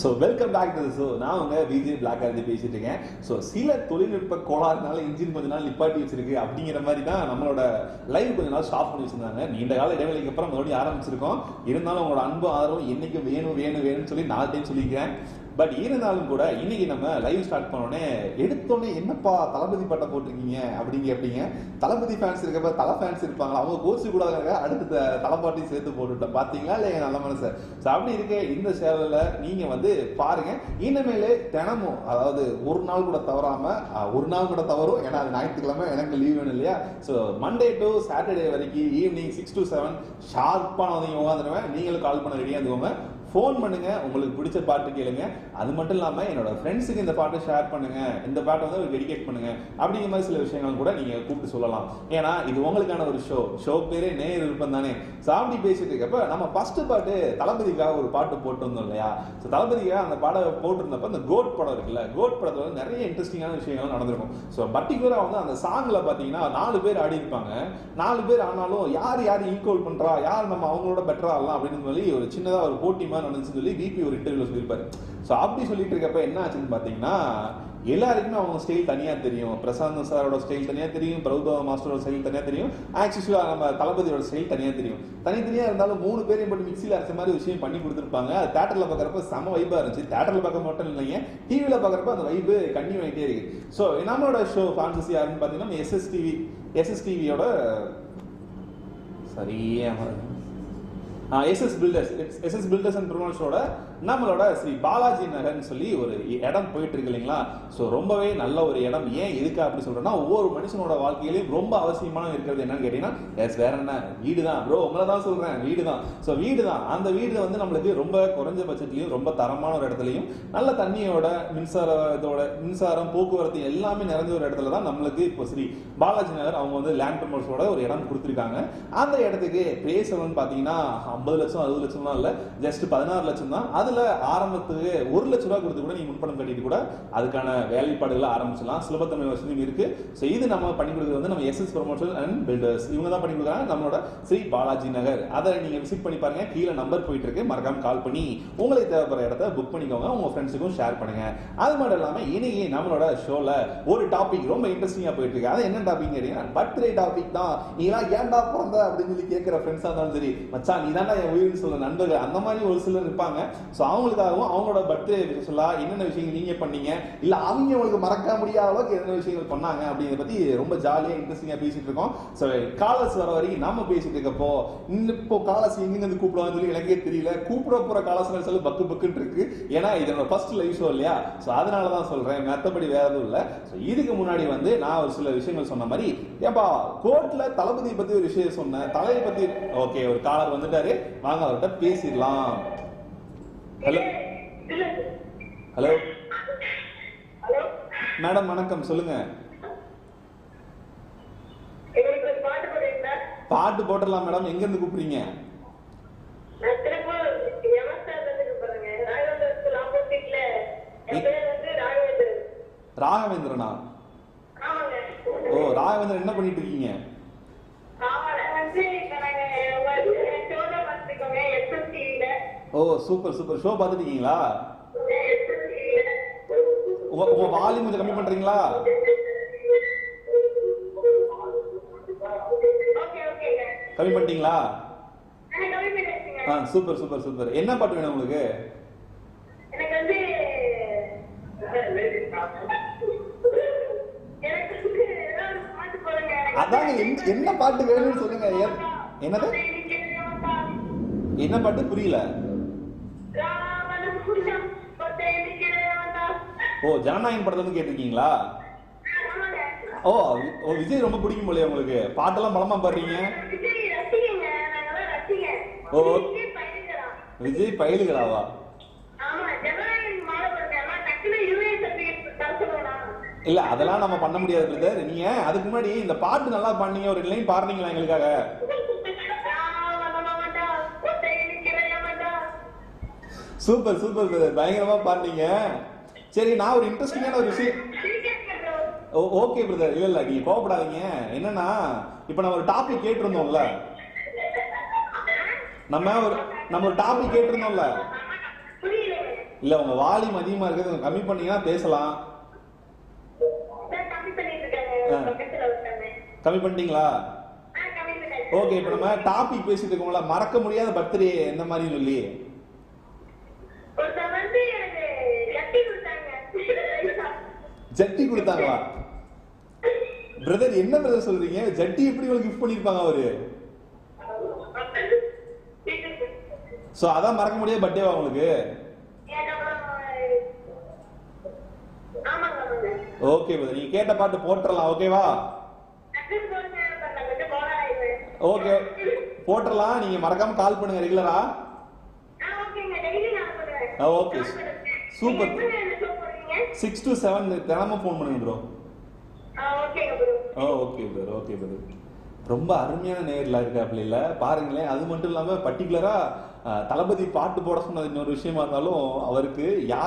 So welcome back to the show. நான் உங்க Vijay black RT பேசிட்டு இருக்கேன். ஸோ சில தொழில்நுட்ப கோளாறுனால இன்ஜின் கொஞ்ச நாள் நிப்பாட்டி வச்சிருக்கு அப்படிங்கிற மாதிரி தான் நம்மளோட லைவ் கொஞ்ச நாள் ஸ்டாப் பண்ணி வச்சிருந்தாங்க. நீண்ட கால இடைவெளிக்கு அப்புறம் மறுபடியும் ஆரம்பிச்சிருக்கோம். இருந்தாலும் உங்களோட அன்பு ஆதரவும் என்னைக்கு வேணும் வேணும் வேணும்னு சொல்லி 4 டைம் சொல்லியிருக்கேன். பட் இருந்தாலும் கூட இன்னைக்கு நம்ம லைவ் ஸ்டார்ட் பண்ணோடனே எடுத்தோடனே என்னப்பா தளபதி பட்டம் போட்டிருக்கீங்க அப்படிங்க தளபதி ஃபேன்ஸ் இருக்கப்ப தலை ஃபேன்ஸ் இருப்பாங்களா, அவங்க கோச்சு கூடாதுங்க அடுத்த தலைப்பாட்டையும் சேர்த்து போட்டுவிட்டேன். பார்த்தீங்களா இல்லையா நல்ல மனசு. ஸோ அப்படி இருக்க இந்த சேனலில் நீங்கள் வந்து பாருங்க. இனிமேலே தினமும், அதாவது ஒரு நாள் கூட தவறும், ஏன்னா அது ஞாயிற்றுக்கிழமை எனக்கு லீவ் வேணும் இல்லையா. ஸோ மண்டே டு சாட்டர்டே வரைக்கும் ஈவினிங் 6 to 7 ஷார்ப்பாக வந்து உட்காந்துருவேன். நீங்களும் கால் பண்ண ரெடியாக இருந்துக்கோங்க. ஃபோன் பண்ணுங்க, உங்களுக்கு பிடிச்ச பாட்டு கேளுங்க. அது மட்டும் இல்லாமல் என்னோட ஃப்ரெண்ட்ஸுக்கு இந்த பாட்டை ஷேர் பண்ணுங்க, இந்த பாட்டை வந்து டெடிகேட் பண்ணுங்க அப்படிங்கிற மாதிரி சில விஷயங்கள் கூட நீங்க கூப்பிட்டு சொல்லலாம். ஏன்னா இது உங்களுக்கான ஒரு ஷோ பேரே நேர் விருப்பம் தானே. ஸோ அப்படி பேசிட்டு இருக்கப்ப நம்ம ஃபர்ஸ்ட் பாட்டு தளபதிக்காக ஒரு பாட்டு போட்டு வந்தோம் இல்லையா. ஸோ தளபதிக்காக அந்த பாட்டை போட்டிருந்தப்ப அந்த கோட் படம் இருக்குல்ல, கோட் படத்துல வந்து நிறைய இன்ட்ரெஸ்டிங்கான விஷயங்கள் நடந்திருக்கும். ஸோ பர்டிகுலரா வந்து அந்த சாங்ல பாத்தீங்கன்னா 4 பேர் ஆடி இருப்பாங்க. 4 பேர் ஆனாலும் யார் ஈக்குவல் பண்றா, யார் நம்ம அவங்களோட பெட்டரா ஆகலாம் அப்படின்னு சொல்லி ஒரு சின்னதா ஒரு போட்டி மாதிரி நடந்துச்சுன்னு சொல்லி விபி ஒரு இன்டர்வியூல சொல்லியிருப்பாரு. ஸோ அப்படி சொல்லிட்டு இருக்கப்ப என்ன ஆச்சுன்னு பாத்தீங்கன்னா, எல்லாருக்குமே அவங்க ஸ்டைல் தனியா தெரியும். பிரசாந்த் சாரோட ஸ்டைல் தனியா தெரியும், பிரபுதேவா மாஸ்டரோட ஸ்டைல் தனியா தெரியும், ஆக்சுவலா நம்ம தளபதியோட ஸ்டைல் தனியா தெரியும். தனித்தனியா இருந்தாலும் 3 பேரையும் போட்டு மிக்சியில் அரைச்ச மாதிரி விஷயம் பண்ணி கொடுத்துருப்பாங்க. அது தேட்டர்ல பாக்குறப்ப செம வைபா இருந்துச்சு. தேட்டர்ல பார்க்க மட்டும் இல்லைங்க, டிவியில பாக்குறப்ப அந்த வைபு கண்டினியூ ஆகிட்டே இருக்கு. ஸோ நம்மளோட ஷோ ஃபேண்டசி யாருன்னு பாத்தீங்கன்னா எஸ்எஸ்டிவியோட எஸ்எஸ் பில்டர்ஸ் அண்ட் ப்ரொமோஷனோட நம்மளோட ஸ்ரீ பாலாஜி நகர்னு சொல்லி ஒரு இடம் போயிட்டு இருக்கு இல்லைங்களா. ஸோ ரொம்பவே நல்ல ஒரு இடம். ஏன் எதுக்கு அப்படி சொல்றேன்னா, ஒவ்வொரு மனுஷனோட வாழ்க்கையிலையும் ரொம்ப அவசியமான இருக்கிறது என்னன்னு கேட்டீங்கன்னா, வேற என்ன, வீடு தான் ப்ரோ. உங்களை தான் சொல்றேன், வீடு தான். ஸோ வீடு தான். அந்த வீடு வந்து நம்மளுக்கு ரொம்ப குறைஞ்ச பட்சத்துலையும் ரொம்ப தரமான ஒரு இடத்துலையும் நல்ல தண்ணியோட மின்சாரம் போக்குவரத்து எல்லாமே நிறைஞ்ச ஒரு இடத்துல தான் நம்மளுக்கு இப்போ ஸ்ரீ பாலாஜி நகர் அவங்க வந்து லேண்ட் ப்ரமோஷனோட ஒரு இடம் கொடுத்துருக்காங்க. அந்த இடத்துக்கு பேசணும்னு பார்த்தீங்கன்னா 50 லட்சம் 60 லட்சம் தான் இல்லை, ஜஸ்ட் 16 லட்சம் தான். அதுல ஆரம்பத்துக்கு 1 லட்சம் ரூபாய் கொடுத்து கூட நீங்க முன்பணம் கட்டிட்டு கூட அதுக்கான வேலைப்பாடுகளை ஆரம்பிச்சலாம். சுலபத்தன்மை வசதியும் இருக்கு. ஸோ இது நம்ம பண்ணி கொடுக்குறது வந்து நம்ம எஸ்எஸ் ப்ரமோஷன் அண்ட் பில்டர்ஸ், இவங்க தான் பண்ணி கொடுக்குறாங்க நம்மளோட ஸ்ரீ பாலாஜி நகர். அதை நீங்க விசிட் பண்ணி பாருங்க. கீழே நம்பர் போயிட்டு இருக்கு, மறக்காம கால் பண்ணி உங்களுக்கு தேவைப்படுற இடத்த புக் பண்ணிக்கோங்க. உங்க ஃப்ரெண்ட்ஸுக்கும் ஷேர் பண்ணுங்க. அது மட்டும் இல்லாம இன்னைக்கு நம்மளோட ஷோல ஒரு டாபிக் ரொம்ப இன்ட்ரெஸ்டிங்கா போயிட்டு இருக்கு. அது என்ன டாபிக் கேட்டீங்கன்னா, பர்த்டே டாபிக் தான். நீலாம் ஏன்டா பிறந்த அப்படின்னு சொல்லி கேட்கிற ஃப்ரெண்ட்ஸா இருந்தாலும் சரி, மச்சான் நீ தாண்டா என் உயிர்னு சொல்ற நண்பர்கள் அந்த மாதிரி ஒரு சிலர் இருப்பாங்க. ஸோ அவங்களுக்காகவும் அவங்களோட பர்த்டே சொல்லலாம், என்னென்ன விஷயங்கள் நீங்க பண்ணீங்க, இல்ல அவங்க உங்களுக்கு மறக்க முடியாத அளவுக்கு என்னென்ன விஷயங்கள் பண்ணாங்க அப்படிங்கிறத பத்தி ரொம்ப ஜாலியா இன்ட்ரெஸ்டிங்கா பேசிட்டு இருக்கோம். ஸோ காலர்ஸ் வர வரைக்கும் நாம பேசிட்டு இருக்கப்போ இப்போ காலர்ஸ் எங்கிருந்து கூப்பிடுவாங்கன்னு சொல்லி எனக்கே தெரியல. கூப்பிட போற காலர்ஸ் சொல்லி பக்குன்னு இருக்கு. ஏன்னா இதோட ஃபர்ஸ்ட் லைவ் ஷோ இல்லையா. ஸோ அதனாலதான் சொல்றேன், மற்றபடி வேற எதுவும் இல்லை. ஸோ இதுக்கு முன்னாடி வந்து நான் ஒரு சில விஷயங்கள் சொன்ன மாதிரி, ஏப்பா கோர்ட்ல தளபதியை பத்தி ஒரு விஷயம் சொன்னேன், தலையை பத்தி. ஓகே, ஒரு காலர் வந்துட்டாரு, வாங்க அவர்கிட்ட பேசிடலாம். ஹலோ மேடம், வணக்கம், சொல்லுங்க. பாட்டு போட்டுடலாம் மேடம். எங்க இருந்து கூப்பிடுறீங்க? ராகவேந்திரனா? ஓ, ராகவேந்திரன் என்ன பண்ணிட்டு இருக்கீங்க? ஓ சூப்பர் சூப்பர். ஷோ பார்த்துட்டு இருக்கீங்களா? உங்க வால்யூம் கொஞ்சம் கம்மி பண்றீங்களா? கம்மி பண்ணிட்டீங்களா? Super super super. என்ன பாட்டு வேணும் உங்களுக்கு? அதான் என்ன பாட்டு வேணும்னு சொல்லுங்க. என்னது, என்ன பாட்டு புரியல? ஓ, ஜனநாயகன் படத்துல இருந்து கேட்டிருக்கீங்களா? ஓ, விஜய் ரொம்ப பிடிக்கும் போலயே உங்களுக்கு. பாட்டெல்லாம் பலமா பாடுறீங்க. ஓ, விஜய் பயலுகளாவா? இல்ல, அதெல்லாம் நம்ம பண்ண முடியாது பிரதர். நீங்க அதுக்கு முன்னாடி இந்த பாட்டு நல்லா பாடுனீங்க, ஒரு லைன் பாடுறீங்களா எங்களுக்காக? சூப்பர் சூப்பர் பிரதர், பயங்கரமா பாடுனீங்க. சரி, நான் ஒரு இன்ட்ரெஸ்டிங்கான ஒரு விஷயம். ஓகே பிரதர், இல்ல நீங்க கோவப்படாதீங்க. என்னன்னா, இப்ப நம்ம ஒரு டாபிக் கேட்டிருந்தோம்ல, நம்ம ஒரு டாபிக் கேட்டிருந்தோம்ல. இல்ல உங்க வால்யூம் அதிகமா இருக்கிறது கொஞ்சம் கம்மி பண்ணீங்கன்னா பேசலாம். கம்மி பண்ணிட்டு இருக்காங்க, பக்கத்துல இருக்காங்க. கம்மி பண்ணிட்டீங்களா? கம்மி பண்ணிட்டேன். ஓகே, இப்போ நம்ம டாபிக் பேசிட்டு இருக்கோம்ல, மறக்க முடியாத பர்த்டே எந்த மாதிரி சொல்லி. ஒருத்தர் வந்து எனக்கு ஜட்டி கொடுத்தாங்க. ஜட்டி கொடுத்தாங்களா? பிரதர் என்ன பிரதர் சொல்றீங்க? ஜட்டி எப்படி உங்களுக்கு கிஃப்ட் பண்ணிருப்பாங்க அவரு? சோ அதான் மறக்க முடியாத பர்த்டேவா உங்களுக்கு? ஓகே பிரதர், நீங்க கேட்ட பாட்டு போட்டுறலாம். ஓகேவா? ஓகே, போட்டுறலாம். நீங்க மறக்காம கால் பண்ணுங்க ரெகுலரா. Okay, super. 6 to 7 தினமும் ஃபோன் பண்ணுங்க bro. Okay brother, okay brother. ரொம்ப அருமையான நேர்ல இருக்காப்ல இல்ல பாருங்களேன். அது மட்டும் இல்லாம பர்டிகுலரா தளபதி பாட்டு போட சொன்னது இன்னொரு விஷயமா இருந்தாலும் அவருக்கு யார்